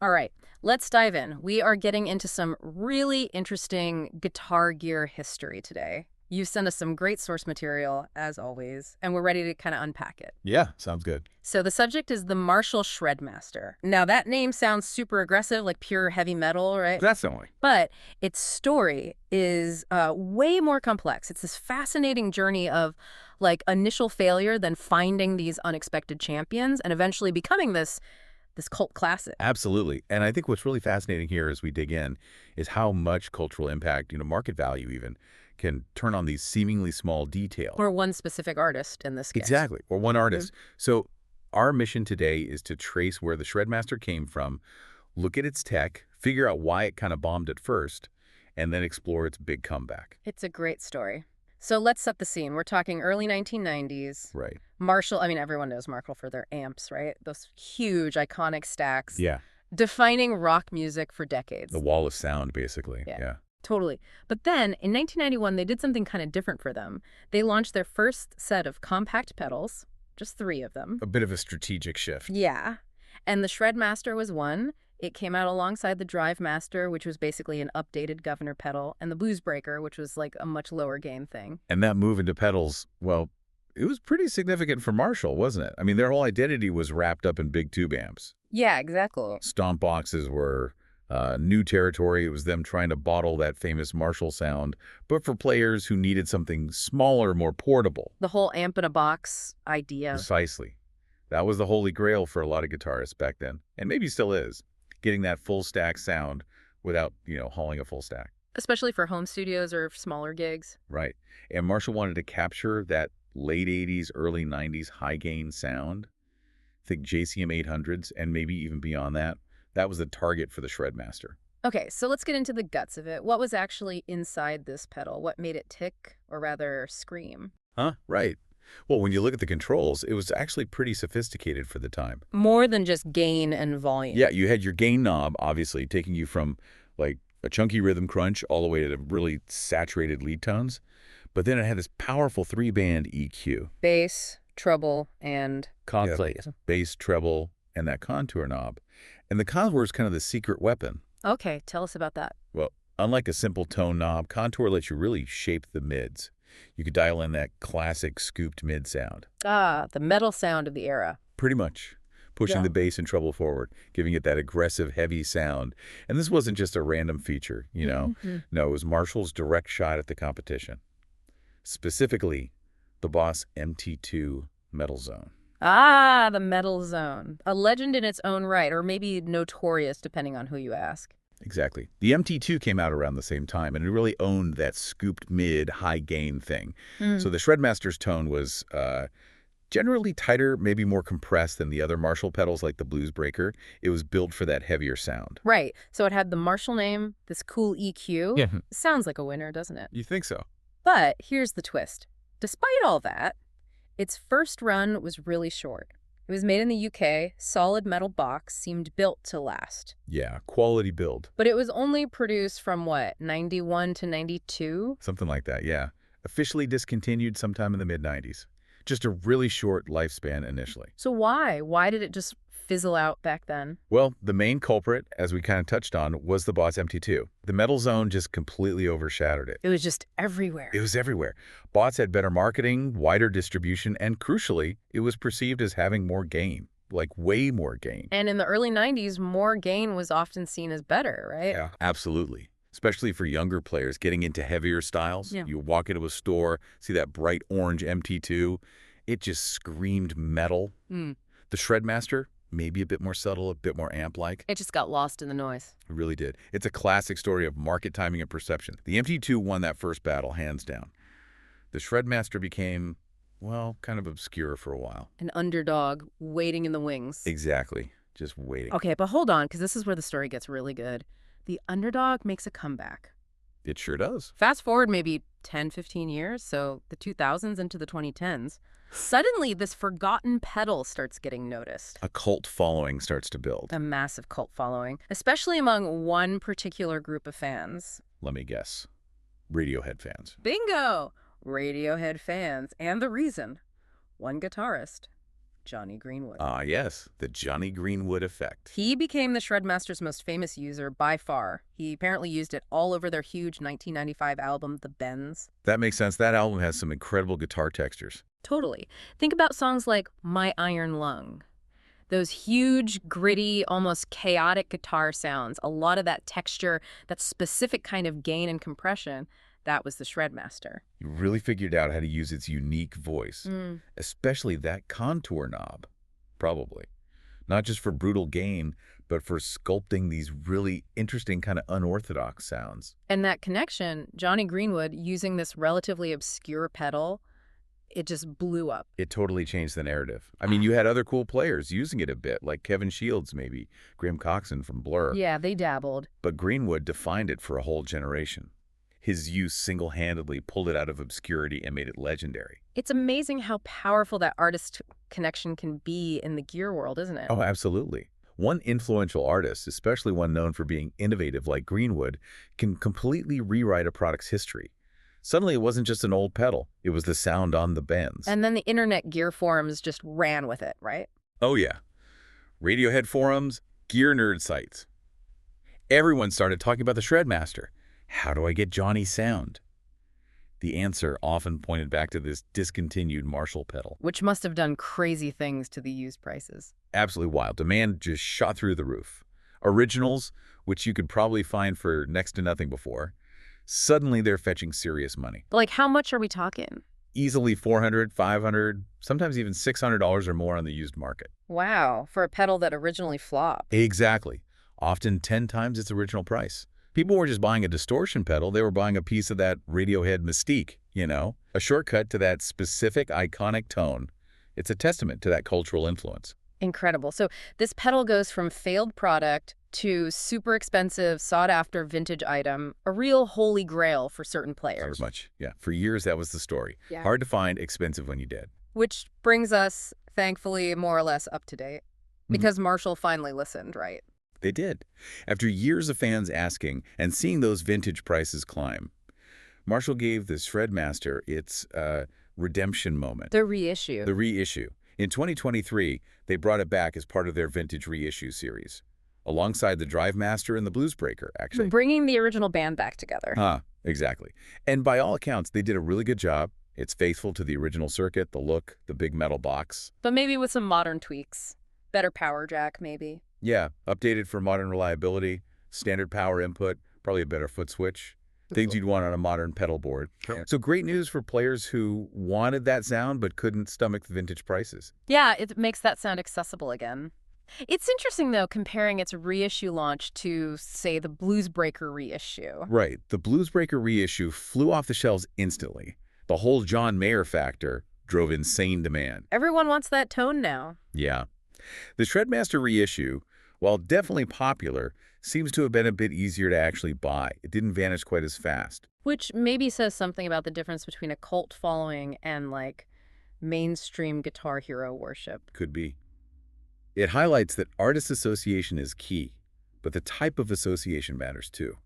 All right, let's dive in. We are getting into some really interesting guitar gear history today. You sent us some great source material, as always, and we're ready to kind of unpack it. Yeah, sounds good. So the subject is the Marshall ShredMaster. Now, that name sounds super aggressive, like pure heavy metal, right? Definitely. But its story is way more complex. It's this fascinating journey of like initial failure, then finding these unexpected champions, and eventually becoming this cult classic. Absolutely. And I think what's really fascinating here as we dig in is how much cultural impact, market value even, can turn on these seemingly small details. Or one specific artist in this case. Exactly. Or one artist. So our mission today is to trace where the Shredmaster came from, look at its tech, figure out why it kind of bombed at first, and then explore its big comeback. It's a great story. So let's set the scene. We're talking early 1990s. Right. Marshall, I mean, everyone knows Marshall for their amps, right? Those huge, iconic stacks. Yeah. Defining rock music for decades. The wall of sound, basically. Yeah. Yeah. Totally. But then, in 1991, they did something kind of different for them. They launched their first set of compact pedals, just 3 of them. A bit of a strategic shift. Yeah. And the ShredMaster was one. It came out alongside the DriveMaster, which was basically an updated governor pedal, and the Bluesbreaker, which was like a much lower gain thing. And that move into pedals, well, it was pretty significant for Marshall, wasn't it? I mean, their whole identity was wrapped up in big tube amps. Yeah, exactly. Stomp boxes were new territory. It was them trying to bottle that famous Marshall sound, but for players who needed something smaller, more portable. The whole amp in a box idea. Precisely. That was the holy grail for a lot of guitarists back then, and maybe still is, getting that full stack sound without, hauling a full stack. Especially for home studios or smaller gigs. Right. And Marshall wanted to capture that late 80s, early 90s high-gain sound. Think JCM 800s and maybe even beyond that. That was the target for the ShredMaster. Okay, so let's get into the guts of it. What was actually inside this pedal? What made it tick, or rather scream? Huh? Right. Well, when you look at the controls, it was actually pretty sophisticated for the time. More than just gain and volume. Yeah, you had your gain knob, obviously, taking you from like a chunky rhythm crunch all the way to really saturated lead tones. But then it had this powerful 3-band EQ. Bass, treble, and Conflict. Yeah, bass, treble, and that contour knob. And the contour is kind of the secret weapon. Okay, tell us about that. Well, unlike a simple tone knob, contour lets you really shape the mids. You could dial in that classic scooped mid sound. Ah, the metal sound of the era. Pretty much. Pushing the bass and treble forward, giving it that aggressive, heavy sound. And this wasn't just a random feature, No, it was Marshall's direct shot at the competition. Specifically, the Boss MT2 Metal Zone. Ah, the metal zone. A legend in its own right, or maybe notorious, depending on who you ask. Exactly. The MT2 came out around the same time, and it really owned that scooped mid, high-gain thing. So the ShredMaster's tone was generally tighter, maybe more compressed than the other Marshall pedals like the Bluesbreaker. It was built for that heavier sound. Right. So it had the Marshall name, this cool EQ. Yeah. Sounds like a winner, doesn't it? You think so? But here's the twist. Despite all that, its first run was really short. It was made in the UK, solid metal box, seemed built to last. Yeah, quality build. But it was only produced from, what, 91 to 92? Something like that, yeah. Officially discontinued sometime in the mid-90s. Just a really short lifespan initially. So why? Why did it just fizzle out back then? Well, the main culprit, as we kind of touched on, was the Boss MT2. The metal zone just completely overshadowed it. It was just everywhere. It was everywhere. Boss had better marketing, wider distribution, and crucially, it was perceived as having more gain, like way more gain. And in the early 90s, more gain was often seen as better, right? Yeah, absolutely. Especially for younger players getting into heavier styles. Yeah. You walk into a store, see that bright orange MT2, it just screamed metal. The ShredMaster, maybe a bit more subtle, a bit more amp-like. It just got lost in the noise. It really did. It's a classic story of market timing and perception. The MT2 won that first battle, hands down. The ShredMaster became, well, kind of obscure for a while. An underdog waiting in the wings. Exactly. Just waiting. Okay, but hold on, because this is where the story gets really good. The underdog makes a comeback. It sure does. Fast forward maybe 10, 15 years, so the 2000s into the 2010s. Suddenly, this forgotten pedal starts getting noticed. A cult following starts to build. A massive cult following, especially among one particular group of fans. Let me guess. Radiohead fans. Bingo! Radiohead fans. And the reason. One guitarist. Johnny Greenwood. Ah, yes, the Johnny Greenwood effect. He became the ShredMaster's most famous user by far. He apparently used it all over their huge 1995 album, The Bends. That makes sense. That album has some incredible guitar textures. Totally. Think about songs like My Iron Lung. Those huge, gritty, almost chaotic guitar sounds, a lot of that texture, that specific kind of gain and compression, that was the ShredMaster. You really figured out how to use its unique voice, especially that contour knob, probably. Not just for brutal gain, but for sculpting these really interesting kind of unorthodox sounds. And that connection, Johnny Greenwood using this relatively obscure pedal, it just blew up. It totally changed the narrative. I mean, you had other cool players using it a bit, like Kevin Shields maybe, Graham Coxon from Blur. Yeah, they dabbled. But Greenwood defined it for a whole generation. His use single-handedly pulled it out of obscurity and made it legendary. It's amazing how powerful that artist connection can be in the gear world, isn't it? Oh, absolutely. One influential artist, especially one known for being innovative like Greenwood, can completely rewrite a product's history. Suddenly, it wasn't just an old pedal. It was the sound on the bends. And then the internet gear forums just ran with it, right? Oh, yeah. Radiohead forums, gear nerd sites. Everyone started talking about the ShredMaster. How do I get Johnny's sound? The answer often pointed back to this discontinued Marshall pedal. Which must have done crazy things to the used prices. Absolutely wild. Demand just shot through the roof. Originals, which you could probably find for next to nothing before, suddenly they're fetching serious money. But like, how much are we talking? Easily $400, $500, sometimes even $600 or more on the used market. Wow, for a pedal that originally flopped. Exactly. Often 10 times its original price. People weren't just buying a distortion pedal, they were buying a piece of that Radiohead mystique, you know? A shortcut to that specific iconic tone. It's a testament to that cultural influence. Incredible. So this pedal goes from failed product to super expensive, sought-after vintage item, a real holy grail for certain players. Not much. Yeah. For years, that was the story. Yeah. Hard to find, expensive when you did. Which brings us, thankfully, more or less up to date. Because Marshall finally listened, right? They did. After years of fans asking and seeing those vintage prices climb, Marshall gave the ShredMaster its redemption moment. The reissue. The reissue. In 2023, they brought it back as part of their vintage reissue series, alongside the DriveMaster and the Bluesbreaker, actually. Bringing the original band back together. Exactly. And by all accounts, they did a really good job. It's faithful to the original circuit, the look, the big metal box. But maybe with some modern tweaks. Better power jack, maybe. Yeah, updated for modern reliability, standard power input, probably a better foot switch. Things you'd want on a modern pedal board. Sure. So great news for players who wanted that sound but couldn't stomach the vintage prices. Yeah, it makes that sound accessible again. It's interesting, though, comparing its reissue launch to, say, the Bluesbreaker reissue. Right. The Bluesbreaker reissue flew off the shelves instantly. The whole John Mayer factor drove insane demand. Everyone wants that tone now. Yeah. The ShredMaster reissue, while definitely popular, seems to have been a bit easier to actually buy. It didn't vanish quite as fast. Which maybe says something about the difference between a cult following and, like, mainstream guitar hero worship. Could be. It highlights that artist association is key, but the type of association matters too.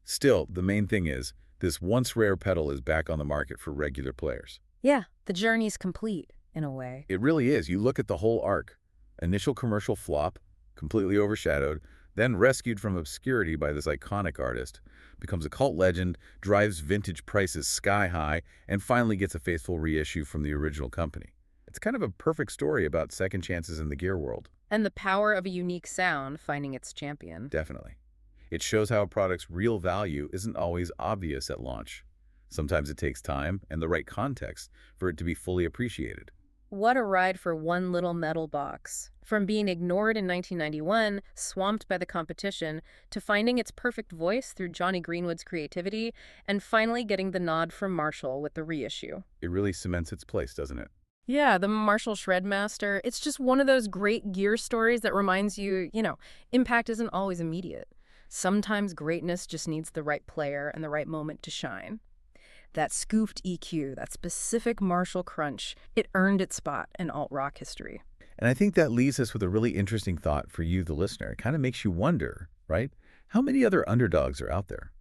Still, the main thing is, this once rare pedal is back on the market for regular players. Yeah, the journey's complete, in a way. It really is. You look at the whole arc. Initial commercial flop, completely overshadowed, then rescued from obscurity by this iconic artist, becomes a cult legend, drives vintage prices sky high, and finally gets a faithful reissue from the original company. It's kind of a perfect story about second chances in the gear world. And the power of a unique sound finding its champion. Definitely. It shows how a product's real value isn't always obvious at launch. Sometimes it takes time and the right context for it to be fully appreciated. What a ride for one little metal box. From being ignored in 1991, swamped by the competition, to finding its perfect voice through Johnny Greenwood's creativity, and finally getting the nod from Marshall with the reissue. It really cements its place, doesn't it? Yeah, the Marshall ShredMaster, it's just one of those great gear stories that reminds you, impact isn't always immediate. Sometimes greatness just needs the right player and the right moment to shine. That scooped EQ, that specific Marshall crunch, it earned its spot in alt-rock history. And I think that leaves us with a really interesting thought for you, the listener. It kind of makes you wonder, right? How many other underdogs are out there?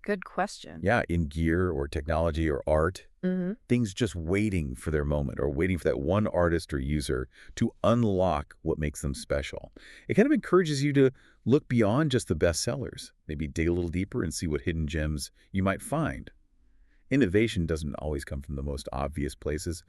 Good question. Yeah, in gear or technology or art, Hmm. things just waiting for their moment or waiting for that one artist or user to unlock what makes them special. It kind of encourages you to look beyond just the best sellers, maybe dig a little deeper and see what hidden gems you might find. Innovation doesn't always come from the most obvious places,